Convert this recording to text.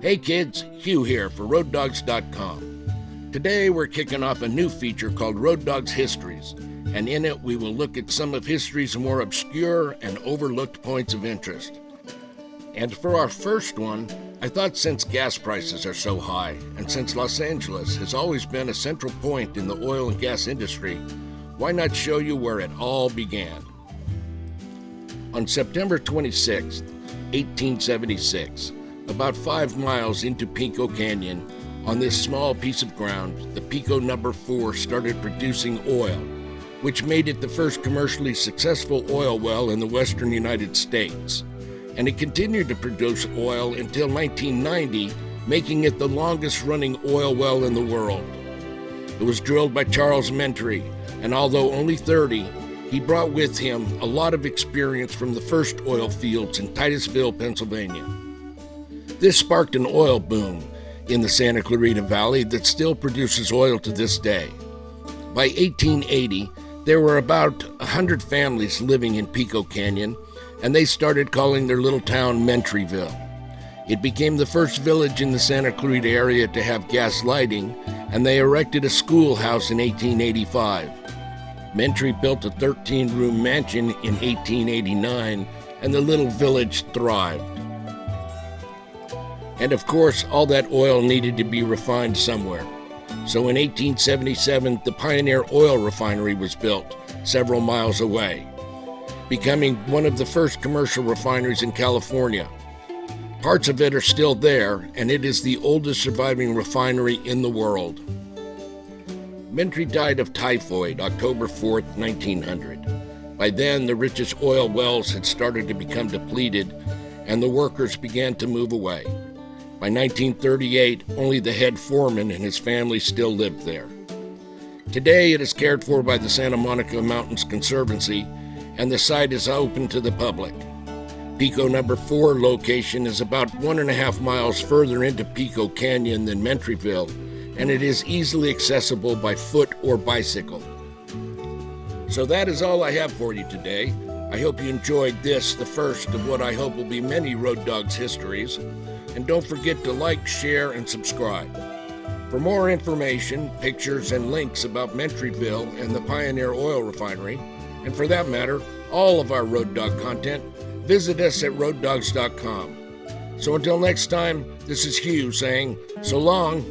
Hey kids, Hugh here for Roaddogs.com. Today we're kicking off a new feature called Roaddogs Histories, and in it we will look at some of history's more obscure and overlooked points of interest. And for our first one, I thought since gas prices are so high, and since Los Angeles has always been a central point in the oil and gas industry, why not show you where it all began? On September 26, 1876, about 5 miles into Pico Canyon, on this small piece of ground, the Pico no. 4 started producing oil, which made it the first commercially successful oil well in the western United States. And it continued to produce oil until 1990, making it the longest-running oil well in the world. It was drilled by Charles Mentry, and although only 30, he brought with him a lot of experience from the first oil fields in Titusville, Pennsylvania. This sparked an oil boom in the Santa Clarita Valley that still produces oil to this day. By 1880, there were about 100 families living in Pico Canyon, and they started calling their little town Mentryville. It became the first village in the Santa Clarita area to have gas lighting, and they erected a schoolhouse in 1885. Mentry built a 13-room mansion in 1889, and the little village thrived. And of course, all that oil needed to be refined somewhere. So in 1877, the Pioneer Oil Refinery was built, several miles away, becoming one of the first commercial refineries in California. Parts of it are still there, and it is the oldest surviving refinery in the world. Mentry died of typhoid October 4, 1900. By then, the richest oil wells had started to become depleted, and the workers began to move away. By 1938, only the head foreman and his family still lived there. Today, it is cared for by the Santa Monica Mountains Conservancy, and the site is open to the public. Pico no. 4 location is about 1.5 miles further into Pico Canyon than Mentryville, and it is easily accessible by foot or bicycle. So that is all I have for you today. I hope you enjoyed this, the first of what I hope will be many Road Dogs histories. And don't forget to like, share, and subscribe. For more information, pictures, and links about Mentryville and the Pioneer Oil Refinery, and for that matter, all of our Road Dog content, visit us at Roaddogs.com. So until next time, this is Hugh saying, so long.